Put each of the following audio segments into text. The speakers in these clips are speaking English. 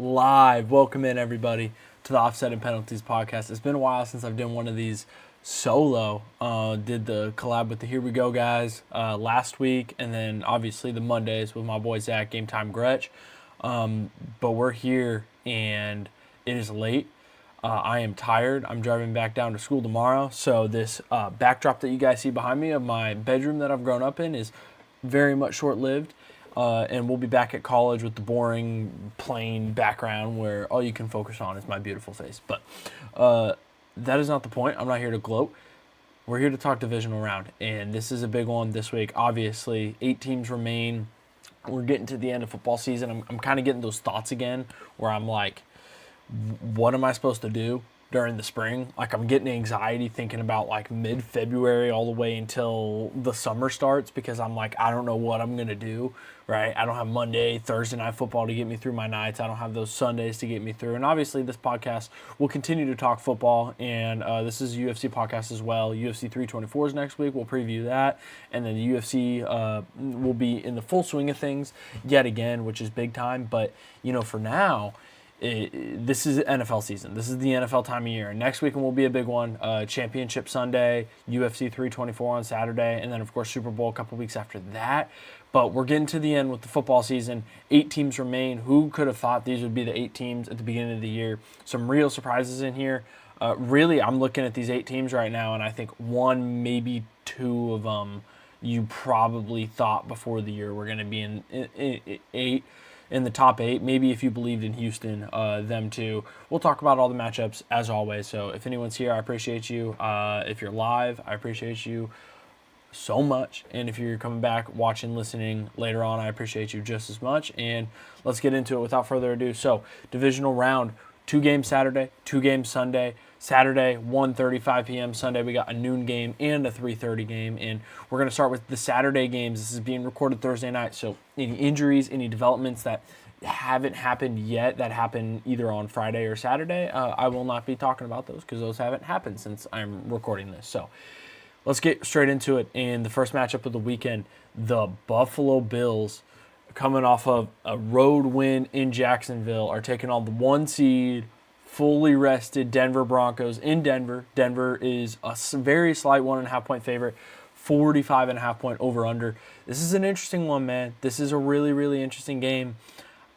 live. Welcome in, everybody, to the Offsetting Penalties Podcast. It's been a while since I've done one of these solo. Did the collab with the Here We Go guys last week, and then obviously the Mondays with my boy Zach, Game Time Gretch. But we're here, and it is late. I am tired. I'm driving back down to school tomorrow, so this backdrop that you guys see behind me of my bedroom that I've grown up in is very much short-lived. And we'll be back at college with the boring, plain background where all you can focus on is my beautiful face. But that is not the point. I'm not here to gloat. We're here to talk divisional round, and this is a big one this week. Obviously, 8 teams remain. We're getting to the end of football season. I'm kind of getting those thoughts again where I'm like, what am I supposed to do during the spring? Like, I'm getting anxiety thinking about like mid-February all the way until the summer starts, because I'm like, I don't know what I'm going to do, right? I don't have Monday, Thursday night football to get me through my nights. I don't have those Sundays to get me through. And obviously this podcast will continue to talk football, and this is a UFC podcast as well. UFC 324 is next week. We'll preview that. And then the UFC will be in the full swing of things yet again, which is big time. But, you know, for now, this is NFL season. This is the NFL time of year. Next weekend will be a big one. Championship Sunday, UFC 324 on Saturday, and then, of course, Super Bowl a couple weeks after that. But we're getting to the end with the football season. 8 teams remain. Who could have thought these would be the 8 teams at the beginning of the year? Some real surprises in here. Really, I'm looking at these 8 teams right now, and I think 1, maybe 2 of them you probably thought before the year were going to be in 8. In the top 8, maybe if you believed in Houston, them too. We'll talk about all the matchups as always. So if anyone's here, I appreciate you. If you're live, I appreciate you so much. And if you're coming back, watching, listening later on, I appreciate you just as much. And let's get into it without further ado. So divisional round, 2 games Saturday, 2 games Sunday. Saturday, 1:35 p.m. Sunday, we got a noon game and a 3:30 game. And we're going to start with the Saturday games. This is being recorded Thursday night. So any injuries, any developments that haven't happened yet, that happen either on Friday or Saturday, I will not be talking about those because those haven't happened since I'm recording this. So let's get straight into it. And the first matchup of the weekend, the Buffalo Bills, coming off of a road win in Jacksonville, are taking on the 1 seed, fully rested Denver Broncos in Denver. Denver is a very slight 1.5 point favorite, 45.5 point over under. This is an interesting one, man. This is a really, really interesting game.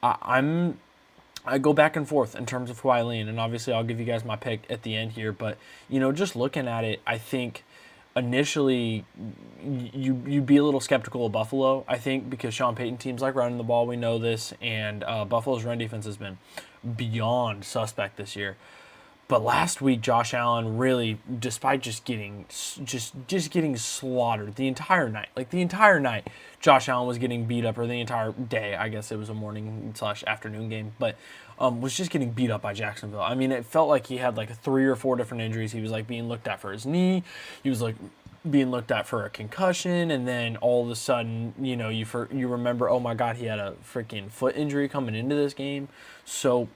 I go back and forth in terms of who I lean, and obviously I'll give you guys my pick at the end here. But, you know, just looking at it, I think initially you'd be a little skeptical of Buffalo, I think, because Sean Payton teams like running the ball. We know this, and Buffalo's run defense has been beyond suspect this year. But last week, Josh Allen really, despite just getting slaughtered the entire night, Josh Allen was getting beat up, or the entire day. I guess it was a morning/afternoon game, but was just getting beat up by Jacksonville. I mean, it felt like he had like 3 or 4 different injuries. He was like being looked at for his knee. He was like being looked at for a concussion, and then all of a sudden, you know, you remember, oh my God, he had a freaking foot injury coming into this game. So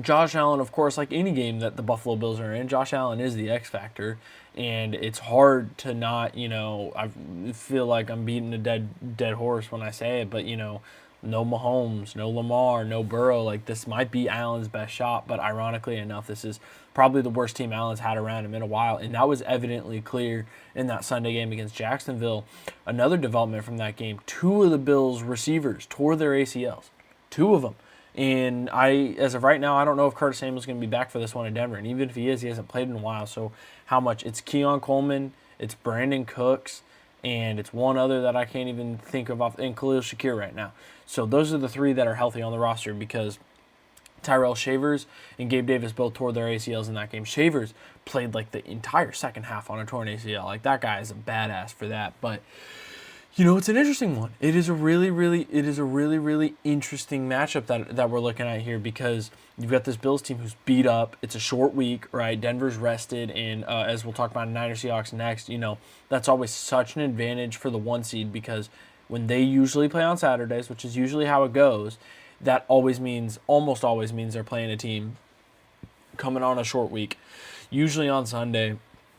Josh Allen, of course, like any game that the Buffalo Bills are in, Josh Allen is the X factor, and it's hard to not, you know, I feel like I'm beating a dead horse when I say it, but, you know, no Mahomes, no Lamar, no Burrow. Like, this might be Allen's best shot, but ironically enough, this is probably the worst team Allen's had around him in a while, and that was evidently clear in that Sunday game against Jacksonville. Another development from that game, 2 of the Bills' receivers tore their ACLs. 2 of them. And as of right now, I don't know if Curtis Samuel's going to be back for this one in Denver. And even if he is, he hasn't played in a while. So how much? It's Keon Coleman, it's Brandon Cooks, and it's one other that I can't even think of, and Khalil Shakir right now. So those are the 3 that are healthy on the roster, because Tyrell Shavers and Gabe Davis both tore their ACLs in that game. Shavers played like the entire second half on a torn ACL. Like, that guy is a badass for that. But, you know, it's an interesting one. It is a really, really interesting matchup that we're looking at here, because you've got this Bills team who's beat up. It's a short week, right? Denver's rested, and as we'll talk about Niners Seahawks next, you know, that's always such an advantage for the 1 seed, because when they usually play on Saturdays, which is usually how it goes, that almost always means they're playing a team coming on a short week, usually on Sunday.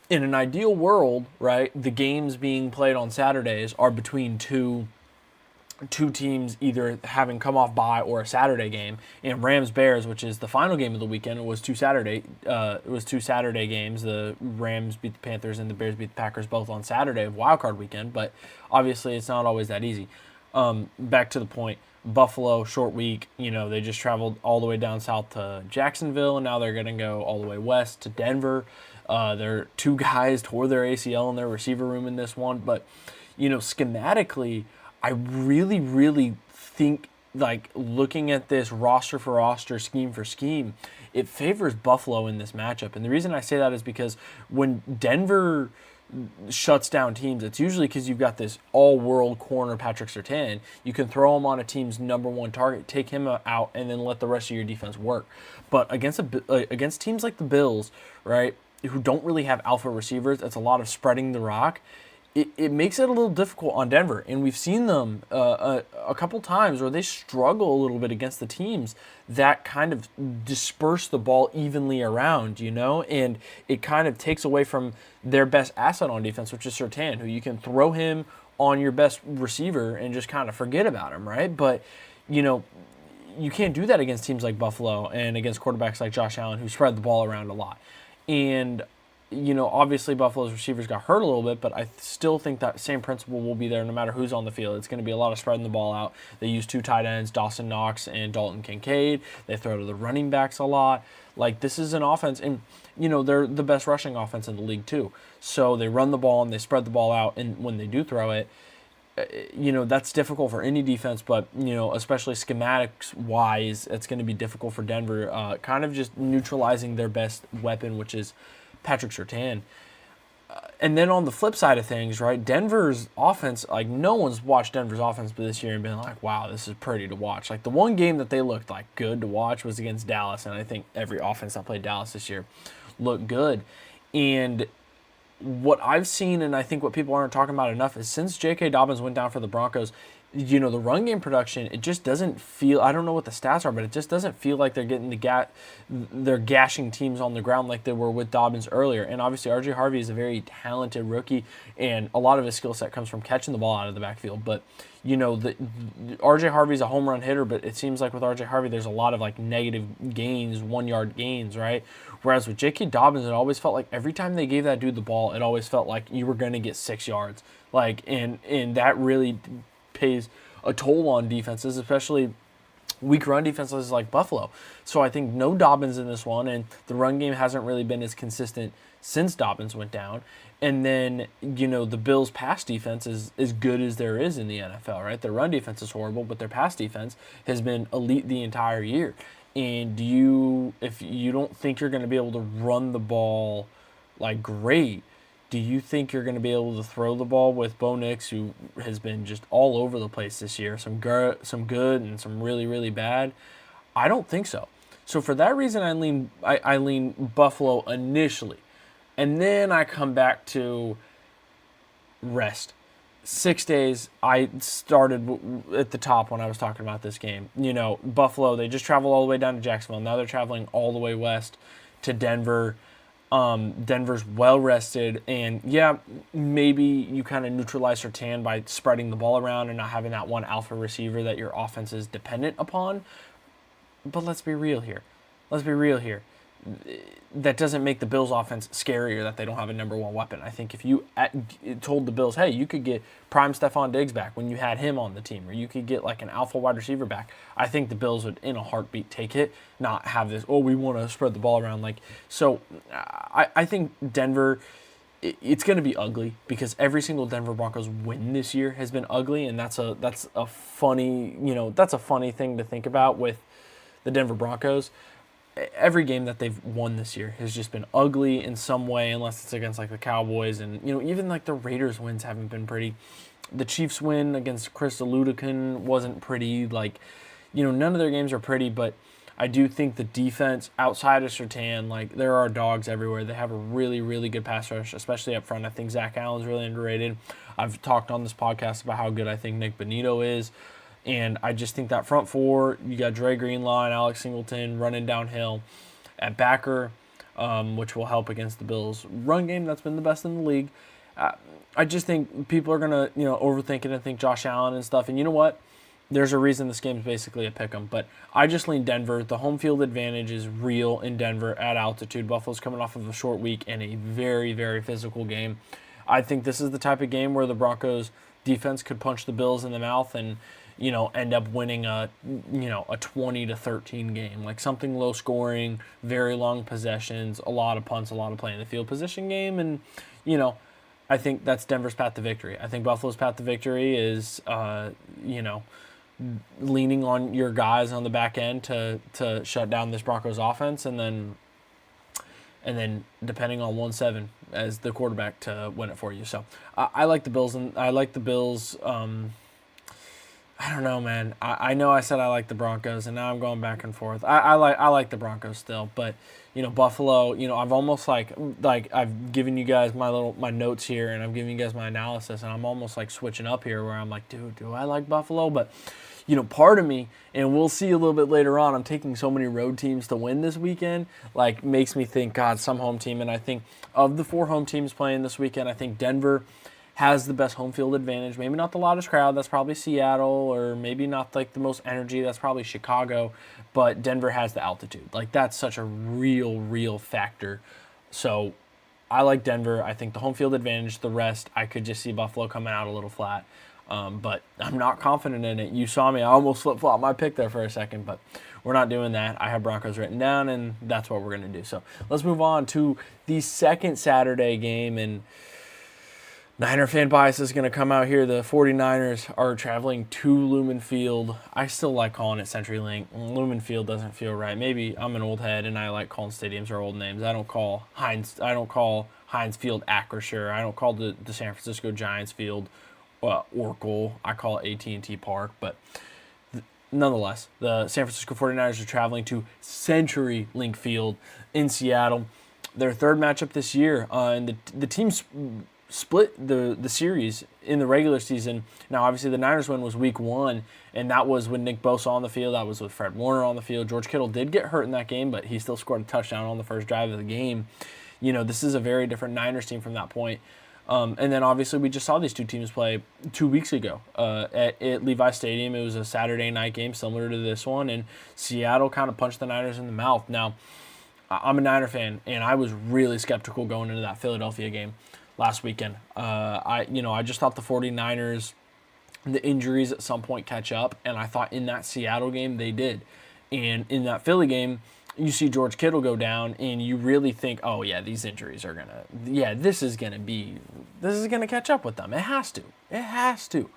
In an ideal world, right, the games being played on Saturdays are between 2 two teams either having come off bye or a Saturday game. And Rams-Bears, which is the final game of the weekend, was two Saturday games. The Rams beat the Panthers and the Bears beat the Packers both on Saturday of Wild Card weekend. But obviously, it's not always that easy. Back to the point. Buffalo, short week. They just traveled all the way down south to Jacksonville, and now they're going to go all the way west to Denver. Their two guys tore their ACL in their receiver room in this one, but schematically, I really, really think, like, looking at this roster for roster, scheme for scheme, it favors Buffalo in this matchup. And the reason I say that is because when Denver shuts down teams, it's usually because you've got this all-world corner, Patrick Surtain. You can throw him on a team's number one target, take him out, and then let the rest of your defense work. But against teams like the Bills, right, who don't really have alpha receivers, it's a lot of spreading the rock. It makes it a little difficult on Denver, and we've seen them a couple times where they struggle a little bit against the teams that kind of disperse the ball evenly around, and it kind of takes away from their best asset on defense, which is Surtain, who you can throw him on your best receiver and just kind of forget about him, right? But, you can't do that against teams like Buffalo and against quarterbacks like Josh Allen, who spread the ball around a lot. And obviously Buffalo's receivers got hurt a little bit, but I still think that same principle will be there no matter who's on the field. It's going to be a lot of spreading the ball out. They use two tight ends, Dawson Knox and Dalton Kincaid. They throw to the running backs a lot. Like, this is an offense, and, they're the best rushing offense in the league too. So they run the ball and they spread the ball out, and when they do throw it, that's difficult for any defense, but, especially schematics-wise, it's going to be difficult for Denver, kind of just neutralizing their best weapon, which is Patrick Surtain. And then on the flip side of things, right, Denver's offense, like, no one's watched Denver's offense this year and been like, wow, this is pretty to watch. Like, the one game that they looked like good to watch was against Dallas, and I think every offense that played Dallas this year looked good. And what I've seen, and I think what people aren't talking about enough, is since J.K. Dobbins went down for the Broncos, the run game production, it just doesn't feel, I don't know what the stats are, but it just doesn't feel like they're getting they're gashing teams on the ground like they were with Dobbins earlier. And obviously R.J. Harvey is a very talented rookie, and a lot of his skill set comes from catching the ball out of the backfield. But, R.J. Harvey's a home run hitter, but it seems like with R.J. Harvey, there's a lot of, like, negative gains, 1 yard gains, right? Whereas with J.K. Dobbins, it always felt like every time they gave that dude the ball, it always felt like you were going to get 6 yards. Like, and that really pays a toll on defenses, especially weak run defenses like Buffalo. So I think no Dobbins in this one, and the run game hasn't really been as consistent since Dobbins went down. And then, the Bills' pass defense is as good as there is in the NFL, right? Their run defense is horrible, but their pass defense has been elite the entire year. And if you don't think you're going to be able to run the ball like great, do you think you're going to be able to throw the ball with Bo Nix, who has been just all over the place this year, some good and some really, really bad? I don't think so. So for that reason, I lean Buffalo initially. And then I come back to rest. 6 days, I started at the top when I was talking about this game. Buffalo, they just traveled all the way down to Jacksonville. Now they're traveling all the way west to Denver. Denver's well-rested, and yeah, maybe you kind of neutralize Surtain by spreading the ball around and not having that one alpha receiver that your offense is dependent upon. But let's be real here. That doesn't make the Bills' offense scarier that they don't have a number one weapon. I think if you told the Bills, hey, you could get prime Stephon Diggs back when you had him on the team, or you could get like an alpha wide receiver back, I think the Bills would, in a heartbeat, take it, not have this, we want to spread the ball around. So I think Denver, it's going to be ugly because every single Denver Broncos win this year has been ugly, and that's a funny thing to think about with the Denver Broncos. Every game that they've won this year has just been ugly in some way, unless it's against like the Cowboys, and even like the Raiders wins haven't been pretty. The Chiefs win against Chris Ludekin wasn't pretty. None of their games are pretty, but I do think the defense outside of Surtain, there are dogs everywhere. They have a really, really good pass rush, especially up front. I think Zach Allen's really underrated. I've talked on this podcast about how good I think Nick Bonito is. And I just think that front four, you got Dre Greenlaw and Alex Singleton running downhill at backer, which will help against the Bills' run game that's been the best in the league. I just think people are going to overthink it and think Josh Allen and stuff. And you know what? there's a reason this game is basically a pick 'em. But I just lean Denver. The home field advantage is real in Denver at altitude. Buffalo's coming off of a short week and a very, very physical game. I think this is the type of game where the Broncos defense could punch the Bills in the mouth and, end up winning a 20-13 game. Like something low scoring, very long possessions, a lot of punts, a lot of play in the field position game. And, I think that's Denver's path to victory. I think Buffalo's path to victory is, leaning on your guys on the back end to shut down this Broncos offense, and then depending on 1-7 as the quarterback to win it for you. So I like the Bills, and I like the Bills. I don't know, man. I know I said I like the Broncos, and now I'm going back and forth. I like the Broncos still, but Buffalo. I've almost like I've given you guys my notes here, and I'm giving you guys my analysis, and I'm almost like switching up here where I'm like, dude, do I like Buffalo? But part of me, and we'll see a little bit later on, I'm taking so many road teams to win this weekend, like makes me think, God, some home team. And I think of the 4 home teams playing this weekend, I think Denver has the best home field advantage. Maybe not the loudest crowd, that's probably Seattle, or maybe not like the most energy, that's probably Chicago, but Denver has the altitude. Like that's such a real factor. So I like Denver. I think the home field advantage, the rest, I could just see Buffalo coming out a little flat. But I'm not confident in it. You saw me. I almost flip-flopped my pick there for a second, but we're not doing that. I have Broncos written down, and that's what we're going to do. So let's move on to the second Saturday game, and Niner fan bias is going to come out here. The 49ers are traveling to Lumen Field. I still like calling it CenturyLink. Lumen Field doesn't feel right. Maybe I'm an old head, and I like calling stadiums or old names. I don't call Heinz Field Acrisure. I don't call the San Francisco Giants Field Oracle. I call it AT&T Park, but nonetheless, the San Francisco 49ers are traveling to CenturyLink Field in Seattle. Their third matchup this year, and the teams split the series in the regular season. Now, obviously, the Niners win was week 1, and that was with Nick Bosa on the field. That was with Fred Warner on the field. George Kittle did get hurt in that game, but he still scored a touchdown on the first drive of the game. This is a very different Niners team from that point. And then obviously we just saw these two teams play 2 weeks ago at Levi Stadium. It was a Saturday night game similar to this one, and Seattle kind of punched the Niners in the mouth. Now, I'm a Niner fan, and I was really skeptical going into that Philadelphia game last weekend. I just thought the 49ers, the injuries at some point catch up, and I thought in that Seattle game they did. And in that Philly game, you see George Kittle go down, and you really think, oh, yeah, these injuries are this is going to catch up with them. It has to.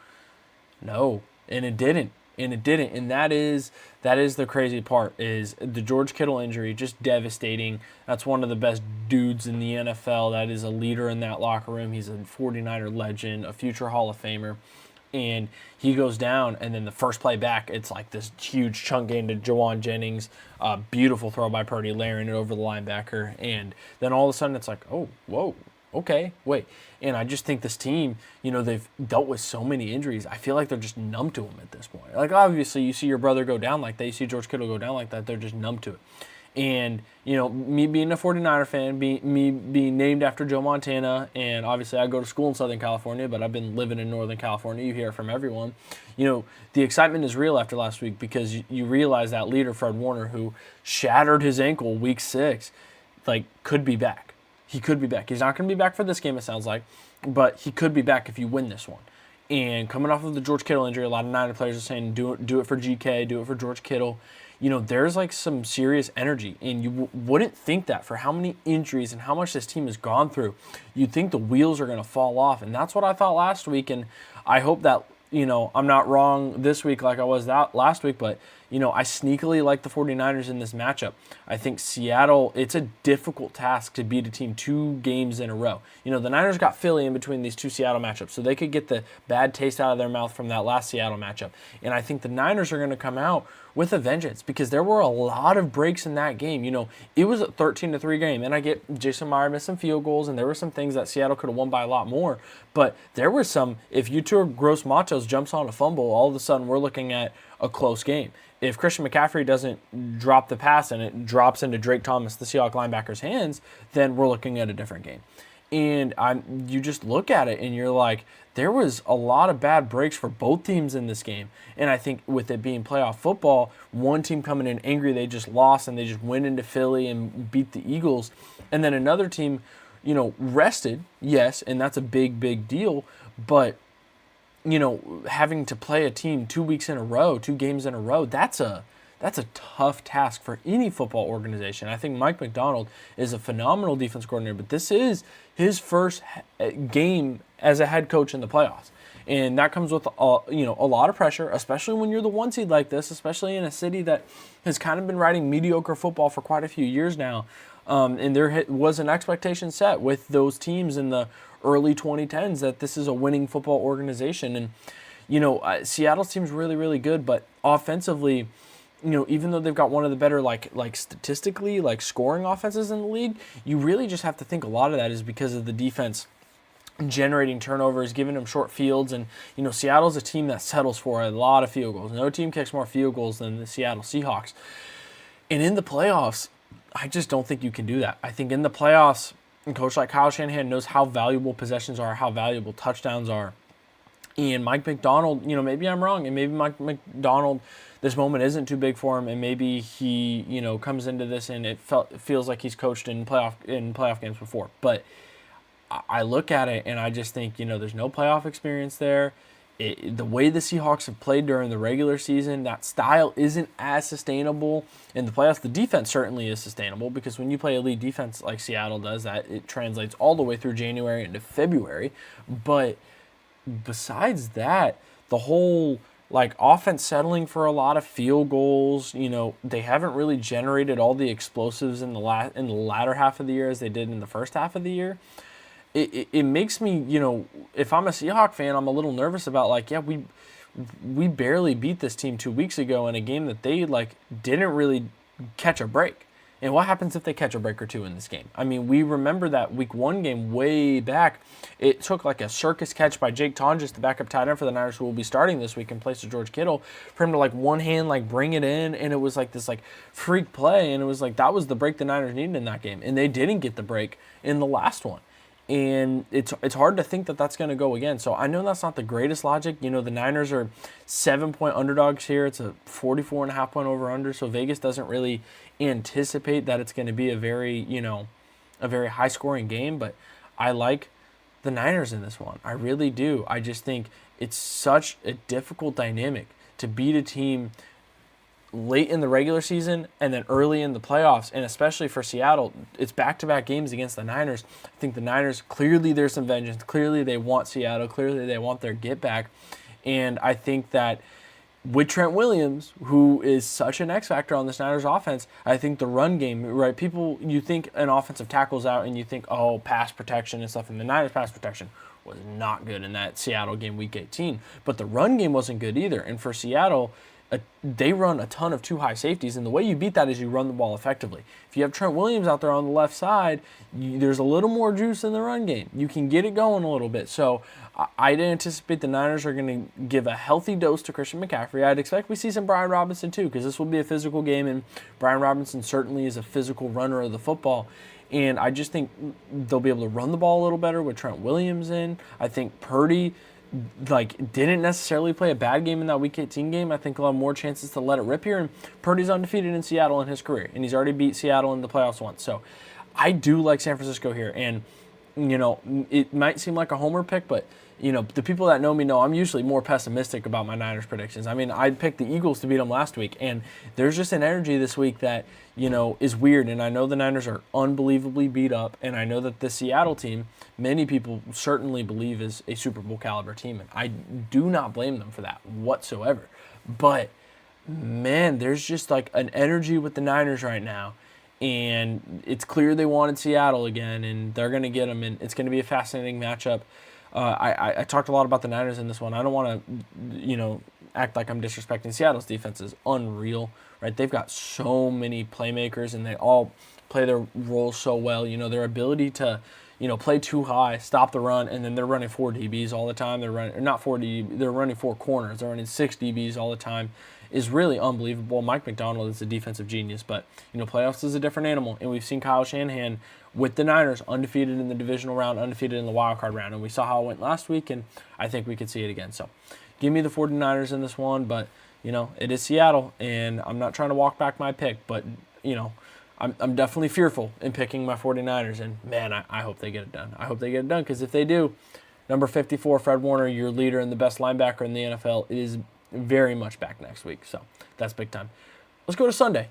No, and it didn't. And that is the crazy part, is the George Kittle injury, just devastating. That's one of the best dudes in the NFL. That is a leader in that locker room. He's a 49er legend, a future Hall of Famer. And he goes down, and then the first play back, it's like this huge chunk gain to Jawan Jennings. Beautiful throw by Purdy, layering it over the linebacker. And then all of a sudden it's like, oh, whoa, okay, wait. And I just think this team, they've dealt with so many injuries. I feel like they're just numb to them at this point. Like, obviously, you see your brother go down like that. You see George Kittle go down like that. They're just numb to it. And, me being a 49er fan, me being named after Joe Montana, and obviously I go to school in Southern California, but I've been living in Northern California. You hear it from everyone. The excitement is real after last week, because you realize that leader, Fred Warner, who shattered his ankle week 6, could be back. He could be back. He's not going to be back for this game, it sounds like, but he could be back if you win this one. And coming off of the George Kittle injury, a lot of Niner players are saying, do it for GK, do it for George Kittle. There's some serious energy, and you wouldn't think that for how many injuries and how much this team has gone through. You'd think the wheels are going to fall off, and that's what I thought last week, and I hope that, I'm not wrong this week like I was that last week, but, I sneakily like the 49ers in this matchup. I think Seattle, it's a difficult task to beat a team 2 games in a row. The Niners got Philly in between these 2 Seattle matchups, so they could get the bad taste out of their mouth from that last Seattle matchup. And I think the Niners are going to come out with a vengeance, because there were a lot of breaks in that game. It was a 13-3 game, and I get Jason Meyer missed some field goals, and there were some things that Seattle could have won by a lot more. But there were some, if Yetur Gross-Matos jumps on a fumble, all of a sudden we're looking at a close game. If Christian McCaffrey doesn't drop the pass and it drops into Drake Thomas, the Seahawks linebacker's hands, then we're looking at a different game. And you just look at it and you're like, there was a lot of bad breaks for both teams in this game. And I think with it being playoff football, one team coming in angry, they just lost and they just went into Philly and beat the Eagles. And then another team, rested, yes, and that's a big, big deal. But, having to play a team 2 weeks in a row, 2 games in a row, that's a tough task for any football organization. I think Mike Macdonald is a phenomenal defense coordinator, but this is his first game as a head coach in the playoffs. And that comes with a lot of pressure, especially when you're the 1 seed like this, especially in a city that has kind of been riding mediocre football for quite a few years now. And there was an expectation set with those teams in the early 2010s that this is a winning football organization. And, Seattle's team's really, really good, but offensively, even though they've got one of the better, like statistically, scoring offenses in the league, you really just have to think a lot of that is because of the defense generating turnovers, giving them short fields. And, Seattle's a team that settles for a lot of field goals. No team kicks more field goals than the Seattle Seahawks. And in the playoffs, I just don't think you can do that. I think in the playoffs, a coach like Kyle Shanahan knows how valuable possessions are, how valuable touchdowns are. And Mike Macdonald, maybe I'm wrong, and maybe Mike Macdonald, this moment isn't too big for him, and maybe he, comes into this and it feels like he's coached in playoff games before. But I look at it and I just think, there's no playoff experience there. The way the Seahawks have played during the regular season, that style isn't as sustainable in the playoffs. The defense certainly is sustainable because when you play elite defense like Seattle does, that it translates all the way through January into February. But besides that, the whole offense settling for a lot of field goals, they haven't really generated all the explosives in the latter half of the year as they did in the first half of the year. It makes me, if I'm a Seahawk fan, I'm a little nervous about we barely beat this team 2 weeks ago in a game that they didn't really catch a break. And what happens if they catch a break or two in this game? I mean, we remember that week 1 game way back. It took a circus catch by Jake Tonjes, the backup tight end for the Niners, who will be starting this week in place of George Kittle, for him to one hand bring it in, and it was this freak play, and it was that was the break the Niners needed in that game, and they didn't get the break in the last one. And it's hard to think that that's going to go again. So I know that's not the greatest logic. The Niners are 7-point underdogs here. It's a 44.5 point over-under. So Vegas doesn't really anticipate that it's going to be a very high-scoring game. But I like the Niners in this one. I really do. I just think it's such a difficult dynamic to beat a team late in the regular season and then early in the playoffs, and especially for Seattle, it's back-to-back games against the Niners. I think the Niners, clearly there's some vengeance. Clearly they want Seattle. Clearly they want their get-back. And I think that with Trent Williams, who is such an X-factor on this Niners offense, I think the run game, right, you think an offensive tackle's out and you think, pass protection and stuff, and the Niners pass protection was not good in that Seattle game week 18. But the run game wasn't good either. And for Seattle, they run a ton of too high safeties, and the way you beat that is you run the ball effectively. If you have Trent Williams out there on the left side, there's a little more juice in the run game. You can get it going a little bit. So I'd anticipate the Niners are going to give a healthy dose to Christian McCaffrey. I'd expect we see some Brian Robinson too, because this will be a physical game, and Brian Robinson certainly is a physical runner of the football. And I just think they'll be able to run the ball a little better with Trent Williams in. I think Purdy didn't necessarily play a bad game in that Week 18 game. I think he'll have more chances to let it rip here. And Purdy's undefeated in Seattle in his career, and he's already beat Seattle in the playoffs once. So I do like San Francisco here. And, it might seem like a homer pick, but, the people that know me know I'm usually more pessimistic about my Niners predictions. I mean, I picked the Eagles to beat them last week, and there's just an energy this week that, is weird. And I know the Niners are unbelievably beat up, and I know that the Seattle team, many people certainly believe is a Super Bowl caliber team, and I do not blame them for that whatsoever. But, man, there's just an energy with the Niners right now, and it's clear they wanted Seattle again, and they're going to get them, and it's going to be a fascinating matchup. I talked a lot about the Niners in this one. I don't want to, act like I'm disrespecting Seattle's defense is unreal, right? They've got so many playmakers, and they all play their roles so well. Their ability to, play too high, stop the run, and then they're running 4 DBs all the time. They're running 4 corners. They're running 6 DBs all the time. is really unbelievable. Mike McDonald is a defensive genius, but, playoffs is a different animal, and we've seen Kyle Shanahan with the Niners undefeated in the divisional round, undefeated in the wild card round, and we saw how it went last week, and I think we could see it again. So give me the 49ers in this one, but, it is Seattle, and I'm not trying to walk back my pick, but, I'm definitely fearful in picking my 49ers, and, man, I hope they get it done. I hope they get it done, because if they do, number 54, Fred Warner, your leader and the best linebacker in the NFL, is very much back next week, so that's big time. Let's go to Sunday.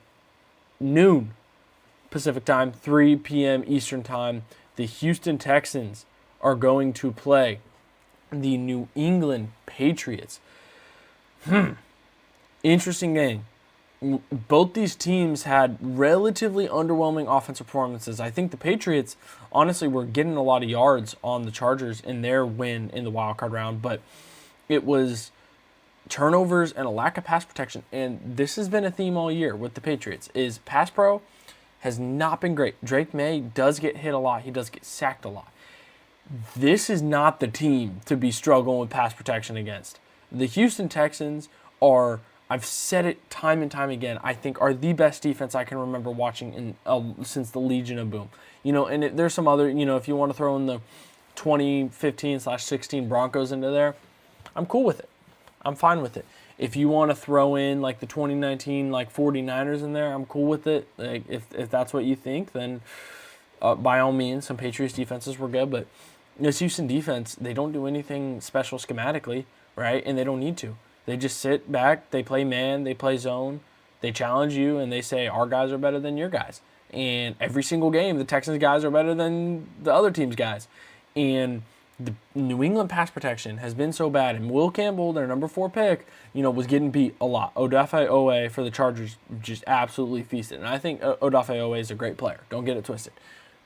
Noon Pacific time, 3 p.m. Eastern time. The Houston Texans are going to play the New England Patriots. Interesting game. Both these teams had relatively underwhelming offensive performances. I think the Patriots, honestly, were getting a lot of yards on the Chargers in their win in the wild card round, but it was turnovers and a lack of pass protection. And this has been a theme all year with the Patriots, is pass pro has not been great. Drake May does get hit a lot. He does get sacked a lot. This is not the team to be struggling with pass protection against. The Houston Texans are, I've said it time and time again, I think are the best defense I can remember watching since the Legion of Boom. And there's some other, if you want to throw in the 2015/16 Broncos into there, I'm cool with it. I'm fine with it. If you want to throw in like the 2019 49ers in there, I'm cool with it. Like if that's what you think, then by all means, some Patriots defenses were good, but this Houston defense, they don't do anything special schematically, right? And they don't need to. They just sit back, they play man, they play zone, they challenge you, and they say, our guys are better than your guys. And every single game, the Texans guys are better than the other team's guys. And the New England pass protection has been so bad. And Will Campbell, their number 4 pick, was getting beat a lot. Odafe Owe for the Chargers just absolutely feasted. And I think Odafe Owe is a great player. Don't get it twisted.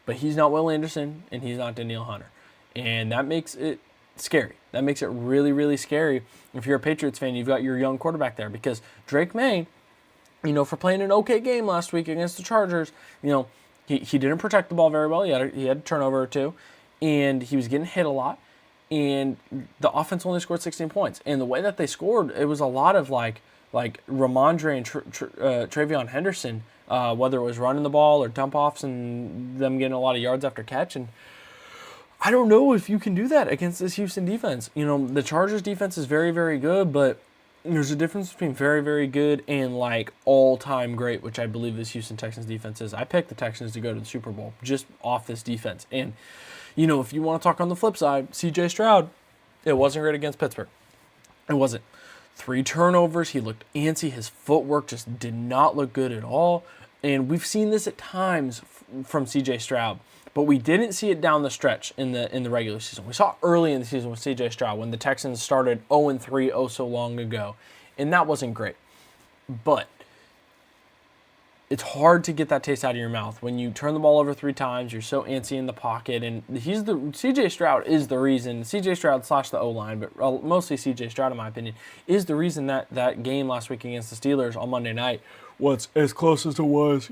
But he's not Will Anderson, and he's not Danielle Hunter. And that makes it scary. That makes it really, really scary. If you're a Patriots fan, you've got your young quarterback there, because Drake May, for playing an okay game last week against the Chargers, he didn't protect the ball very well. He had a turnover or two, and he was getting hit a lot, and the offense only scored 16 points. And the way that they scored, it was a lot of like Ramondre and Travion Henderson, whether it was running the ball or dump offs and them getting a lot of yards after catch. And I don't know if you can do that against this Houston defense. The Chargers defense is very, very good, but there's a difference between very, very good and all-time great, which I believe this Houston Texans defense is. I picked the Texans to go to the Super Bowl just off this defense. And, if you want to talk on the flip side, C.J. Stroud, it wasn't great against Pittsburgh. It wasn't. 3 turnovers. He looked antsy. His footwork just did not look good at all. And we've seen this at times from C.J. Stroud. But we didn't see it down the stretch in the regular season. We saw it early in the season with C.J. Stroud when the Texans started 0-3 so long ago, and that wasn't great. But it's hard to get that taste out of your mouth when you turn the ball over 3 times. You're so antsy in the pocket, and C.J. Stroud is the reason. C.J. Stroud / the O-line, but mostly C.J. Stroud, in my opinion, is the reason that game last week against the Steelers on Monday night was as close as it was,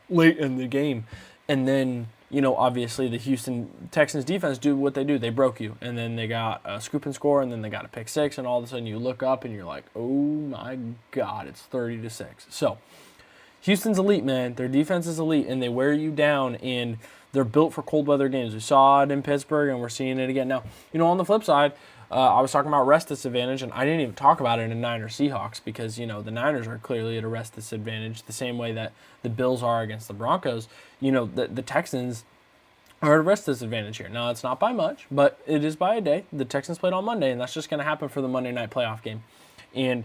late in the game, and then. Obviously the Houston Texans defense do what they do. They broke you, and then they got a scoop and score, and then they got a pick 6, and all of a sudden you look up and you're like, oh my God, it's 30-6. So Houston's elite, man. Their defense is elite, and they wear you down, and they're built for cold weather games. We saw it in Pittsburgh, and we're seeing it again. Now, on the flip side, I was talking about rest disadvantage, and I didn't even talk about it in Niners Seahawks because, the Niners are clearly at a rest disadvantage the same way that the Bills are against the Broncos. The Texans are at a rest disadvantage here. Now, it's not by much, but it is by a day. The Texans played on Monday, and that's just going to happen for the Monday night playoff game. And,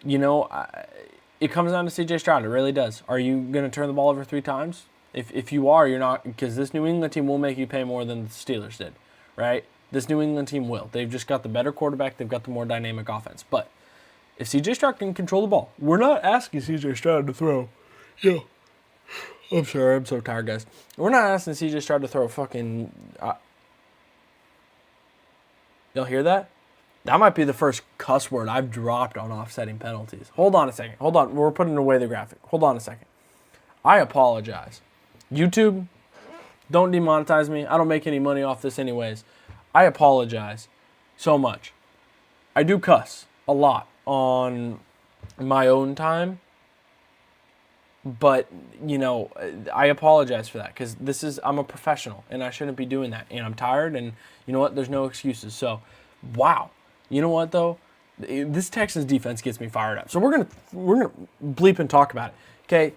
it comes down to C.J. Stroud. It really does. Are you going to turn the ball over 3 times? If you are, you're not, because this New England team will make you pay more than the Steelers did, right? This New England team will. They've just got the better quarterback. They've got the more dynamic offense. But if C.J. Stroud can control the ball, we're not asking C.J. Stroud to throw. Yeah. I'm sorry. I'm so tired, guys. We're not asking C.J. Stroud to throw fucking... Y'all hear that? That might be the first cuss word I've dropped on offsetting penalties. Hold on a second. Hold on. We're putting away the graphic. Hold on a second. I apologize. YouTube, don't demonetize me. I don't make any money off this anyways. I apologize so much. I do cuss a lot on my own time. But, I apologize for that because I'm a professional and I shouldn't be doing that. And I'm tired, and you know what? There's no excuses. So, wow. You know what, though? This Texans defense gets me fired up. So we're gonna bleep and talk about it. Okay?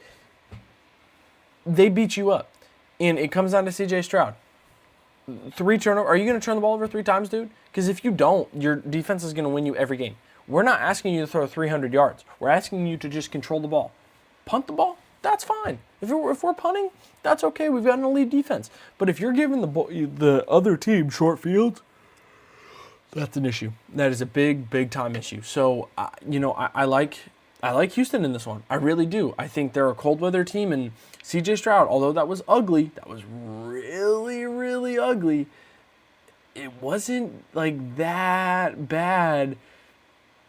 They beat you up. And it comes down to C.J. Stroud. 3 turnovers. Are you going to turn the ball over 3 times, dude? Because if you don't, your defense is going to win you every game. We're not asking you to throw 300 yards. We're asking you to just control the ball. Punt the ball, that's fine. If we're punting, that's okay. We've got an elite defense. But if you're giving the other team short fields, that's an issue. That is a big time issue. So, I like Houston in this one. I really do. I think they're a cold weather team, and C.J. Stroud, although that was ugly, that was really ugly, it wasn't like that bad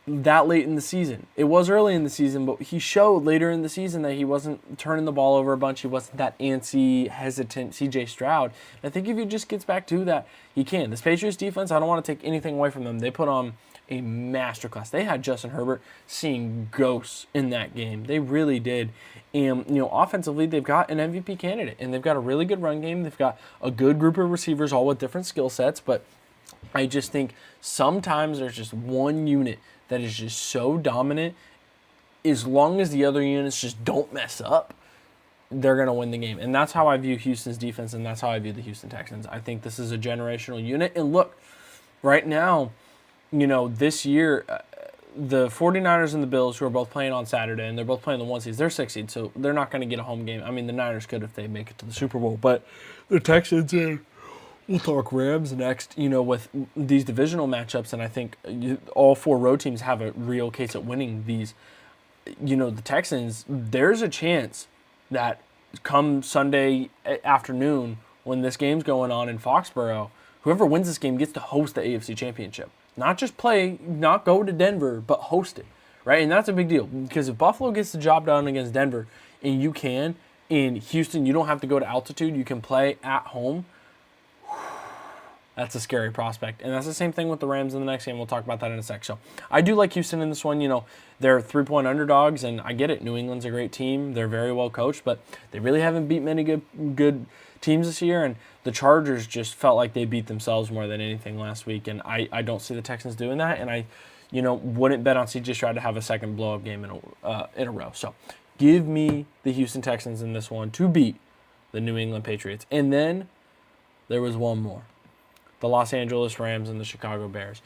that late in the season. It was early in the season, but he showed later in the season that he wasn't turning the ball over a bunch. He wasn't that antsy, hesitant C.J. Stroud. And I think if he just gets back to that, he can. This Patriots defense, I don't want to take anything away from them. They put on a masterclass. They had Justin Herbert seeing ghosts in that game. They really did. And, offensively, they've got an MVP candidate, and they've got a really good run game. They've got a good group of receivers, all with different skill sets, but I just think sometimes there's just one unit that is just so dominant. As long as the other units just don't mess up, they're going to win the game. And that's how I view Houston's defense, and that's how I view the Houston Texans. I think this is a generational unit. And look, right now, this year, the 49ers and the Bills, who are both playing on Saturday, and they're both playing the 1 seed, they're 6 seed, so they're not going to get a home game. I mean, the Niners could if they make it to the Super Bowl, but the Texans and we'll talk Rams next, with these divisional matchups, and I think all 4 road teams have a real case at winning these. The Texans, there's a chance that come Sunday afternoon when this game's going on in Foxborough, whoever wins this game gets to host the AFC Championship. Not just play, not go to Denver, but host it, right? And that's a big deal because if Buffalo gets the job done against Denver, and you can, in Houston, you don't have to go to altitude, you can play at home. That's a scary prospect. And that's the same thing with the Rams in the next game. We'll talk about that in a sec. So I do like Houston in this one. They're 3-point underdogs, and I get it. New England's a great team. They're very well coached, but they really haven't beat many good teams this year. And the Chargers just felt like they beat themselves more than anything last week. And I don't see the Texans doing that. And I wouldn't bet on C.J. Stroud to have a second blow-up game in a row. So give me the Houston Texans in this one to beat the New England Patriots. And then there was one more. The Los Angeles Rams and the Chicago Bears.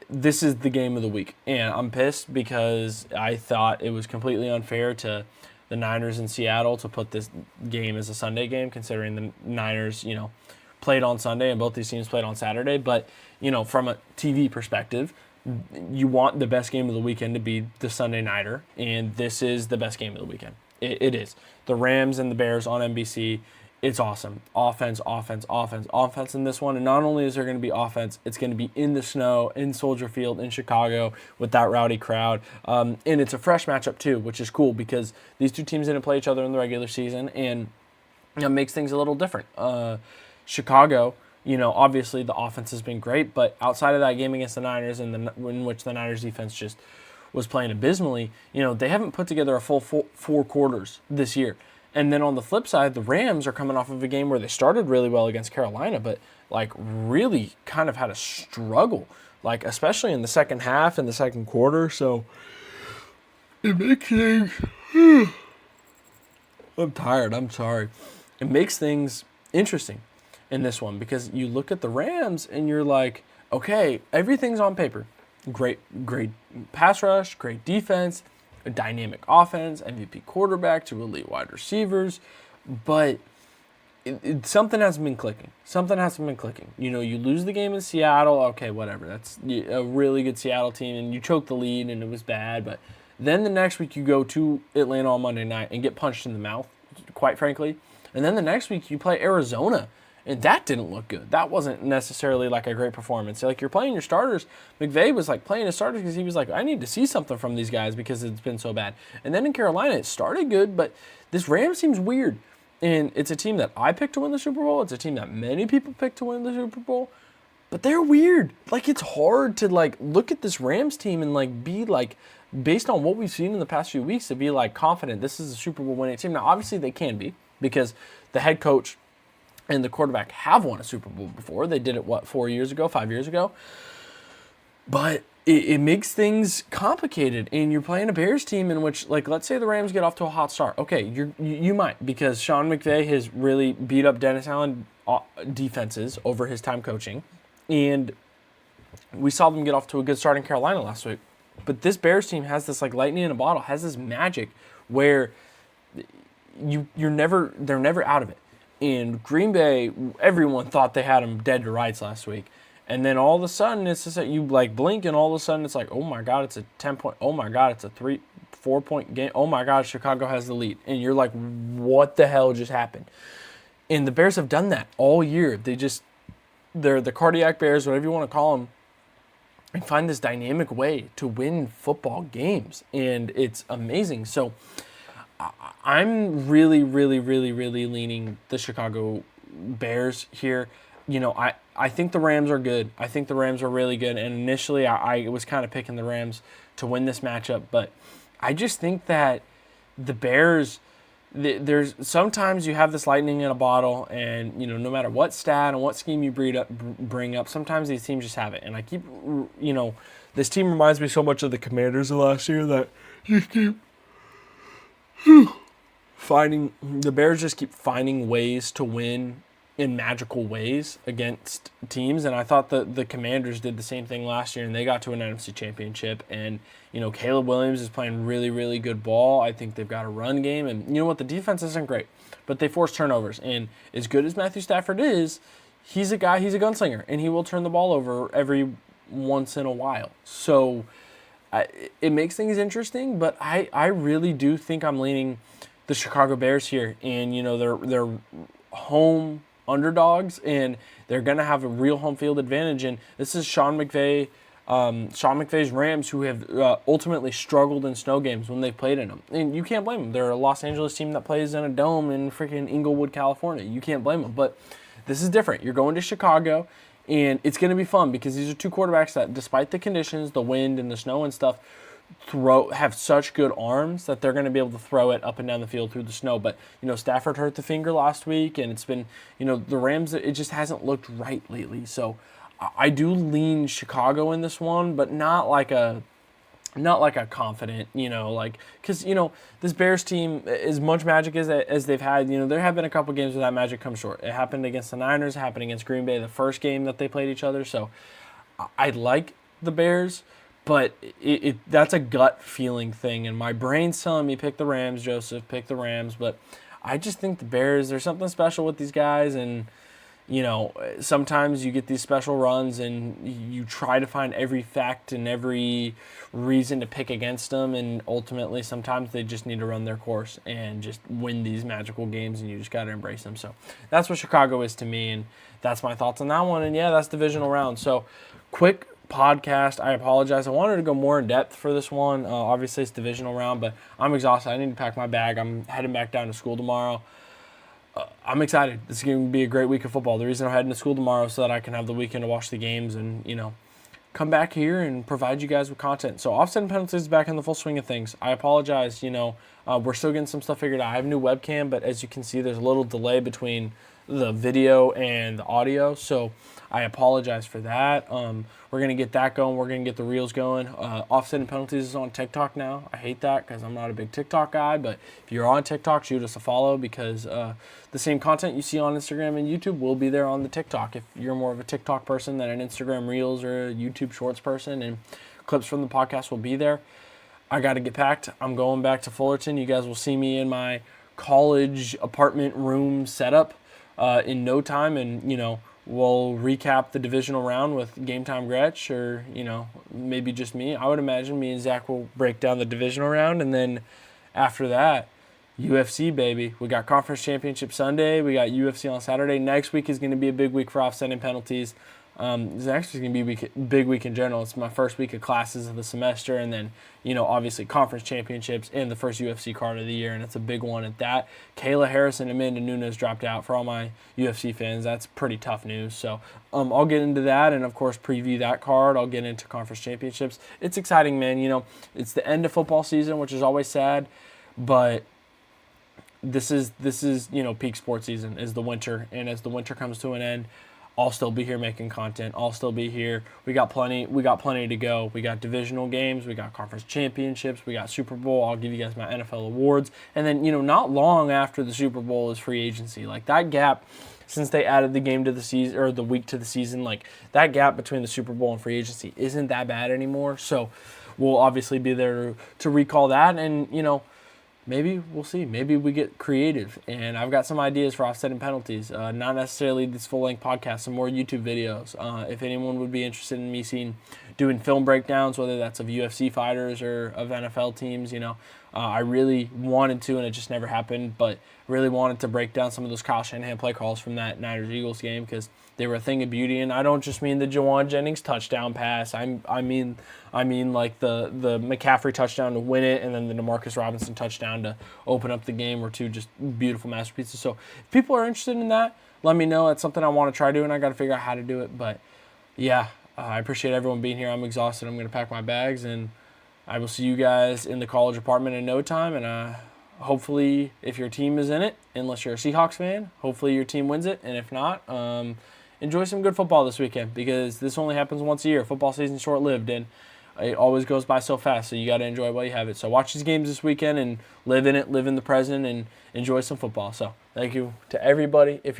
This is the game of the week. And I'm pissed because I thought it was completely unfair to the Niners in Seattle to put this game as a Sunday game, considering the Niners, played on Sunday and both these teams played on Saturday. But, from a TV perspective, you want the best game of the weekend to be the Sunday Nighter, and this is the best game of the weekend. It is. The Rams and the Bears on NBC. It's awesome. Offense in this one. And not only is there going to be offense, it's going to be in the snow, in Soldier Field, in Chicago, with that rowdy crowd. And it's a fresh matchup, too, which is cool because these two teams didn't play each other in the regular season, and it makes things a little different. Chicago, obviously the offense has been great, but outside of that game against the Niners, in which the Niners defense just was playing abysmally, they haven't put together a full 4 quarters this year. And then on the flip side, the Rams are coming off of a game where they started really well against Carolina, but really kind of had a struggle, especially in the second half and the second quarter. So it makes things. I'm tired. I'm sorry. It makes things interesting in this one because you look at the Rams and you're like, okay, everything's on paper. Great pass rush, great defense. A dynamic offense, MVP quarterback, 2 elite wide receivers, but something hasn't been clicking. You lose the game in Seattle, okay, whatever. That's a really good Seattle team, and you choke the lead, and it was bad. But then the next week you go to Atlanta on Monday night and get punched in the mouth, quite frankly. And then the next week you play Arizona, and that didn't look good. That wasn't necessarily a great performance. You're playing your starters. McVay was playing his starters because he was I need to see something from these guys because it's been so bad. And then in Carolina, it started good, but this Rams seems weird. And it's a team that I picked to win the Super Bowl. It's a team that many people picked to win the Super Bowl. But they're weird. It's hard to look at this Rams team and be based on what we've seen in the past few weeks, to be like confident this is a Super Bowl winning team. Now, obviously they can be, because the head coach and the quarterback have won a Super Bowl before. They did it, 5 years ago? But it makes things complicated, and you're playing a Bears team in which, like, let's say the Rams get off to a hot start. Okay, you might, because Sean McVay has really beat up Dennis Allen defenses over his time coaching, and we saw them get off to a good start in Carolina last week. But this Bears team has this, like, lightning in a bottle, has this magic where they're never out of it. In Green Bay, everyone thought they had them dead to rights last week. And then all of a sudden, it's just that you, like, blink, and all of a sudden it's like, oh my God, it's a 10-point, oh my God, it's a 4-point game, oh my God, Chicago has the lead. And you're like, what the hell just happened? And the Bears have done that all year. They're the cardiac Bears, whatever you want to call them, and find this dynamic way to win football games. And it's amazing. So I'm really, really, really, really leaning the Chicago Bears here. You know, I think the Rams are good. I think the Rams are really good. And initially, I was kind of picking the Rams to win this matchup. But I just think that the Bears, there's sometimes you have this lightning in a bottle, and, you know, no matter what stat and what scheme you bring up, sometimes these teams just have it. And I keep, you know, this team reminds me so much of the Commanders of last year that you keep the Bears just keep finding ways to win in magical ways against teams. And I thought the Commanders did the same thing last year, and they got to an NFC championship. And, you know, Caleb Williams is playing really, really good ball. I think they've got a run game. And you know what? The defense isn't great, but they force turnovers. And as good as Matthew Stafford is, he's a gunslinger, and he will turn the ball over every once in a while. So it makes things interesting, but I really do think I'm leaning the Chicago Bears here. And, you know, they're home underdogs, and they're going to have a real home field advantage. And this is Sean McVay's Rams, who have ultimately struggled in snow games when they've played in them. And you can't blame them. They're a Los Angeles team that plays in a dome in freaking Inglewood, California. You can't blame them. But this is different. You're going to Chicago, and it's going to be fun, because these are two quarterbacks that, despite the conditions, the wind and the snow and stuff, have such good arms that they're going to be able to throw it up and down the field through the snow. But, you know, Stafford hurt the finger last week, and it's been, you know, the Rams, it just hasn't looked right lately. So I do lean Chicago in this one, but not like a confident, you know, like, because, you know, this Bears team, as much magic as they've had, you know, there have been a couple games where that magic comes short. It happened against the Niners, it happened against Green Bay, the first game that they played each other. So I like the Bears, but that's a gut feeling thing, and my brain's telling me pick the Rams, Joseph, pick the Rams. But I just think the Bears, there's something special with these guys, and, you know, sometimes you get these special runs and you try to find every fact and every reason to pick against them, and ultimately sometimes they just need to run their course and just win these magical games, and you just got to embrace them. So that's what Chicago is to me, and that's my thoughts on that one. And yeah, that's divisional round. So quick podcast. I apologize. I wanted to go more in depth for this one. Obviously, it's divisional round, but I'm exhausted. I need to pack my bag. I'm heading back down to school tomorrow. I'm excited. This is going to be a great week of football. The reason I'm heading to school tomorrow is so that I can have the weekend to watch the games and, you know, come back here and provide you guys with content. So Offsetting Penalties is back in the full swing of things. I apologize. You know, we're still getting some stuff figured out. I have a new webcam, but as you can see, there's a little delay between the video and the audio, so I apologize for that. We're going to get that going. We're going to get the reels going. Offsetting Penalties is on TikTok now. I hate that because I'm not a big TikTok guy, but if you're on TikTok, shoot us a follow, because the same content you see on Instagram and YouTube will be there on the TikTok. If you're more of a TikTok person than an Instagram Reels or a YouTube Shorts person, and clips from the podcast will be there. I got to get packed. I'm going back to Fullerton. You guys will see me in my college apartment room setup in no time, and, you know, we'll recap the divisional round with Game Time Gretsch, or, you know, maybe just me. I would imagine me and Zach will break down the divisional round, and then after that, UFC, baby. We got Conference Championship Sunday. We got UFC on Saturday. Next week is going to be a big week for Offsetting Penalties. It's actually going to be a big week in general. It's my first week of classes of the semester, and then, obviously conference championships and the first UFC card of the year, and it's a big one at that. Kayla Harris and Amanda Nunes dropped out. For all my UFC fans, that's pretty tough news. So I'll get into that and, of course, preview that card. I'll get into conference championships. It's exciting, man. It's the end of football season, which is always sad, but this is peak sports season is the winter, and as the winter comes to an end, I'll still be here making content. I'll still be here. We got plenty to go. We got divisional games. We got conference championships. We got Super Bowl. I'll give you guys my NFL awards. And then, not long after the Super Bowl is free agency. Like, that gap, since they added the game to the season, or the week to the season, like, that gap between the Super Bowl and free agency isn't that bad anymore. So we'll obviously be there to recall that. And, maybe we'll see. Maybe we get creative. And I've got some ideas for Offsetting Penalties. Not necessarily this full-length podcast, some more YouTube videos. If anyone would be interested in me doing film breakdowns, whether that's of UFC fighters or of NFL teams, I really wanted to, and it just never happened, but really wanted to break down some of those Kyle Shanahan play calls from that Niners-Eagles game, because they were a thing of beauty. And I don't just mean the Jawan Jennings touchdown pass. I mean like the McCaffrey touchdown to win it, and then the DeMarcus Robinson touchdown to open up the game were two just beautiful masterpieces. So if people are interested in that, let me know. It's something I want to try doing. I got to figure out how to do it. But yeah, I appreciate everyone being here. I'm exhausted. I'm going to pack my bags, and I will see you guys in the college apartment in no time. And hopefully, if your team is in it, unless you're a Seahawks fan, hopefully your team wins it. And if not, enjoy some good football this weekend, because this only happens once a year. Football season's short-lived, and it always goes by so fast, so you got to enjoy it while you have it. So watch these games this weekend and live in it, live in the present, and enjoy some football. So thank you to everybody. If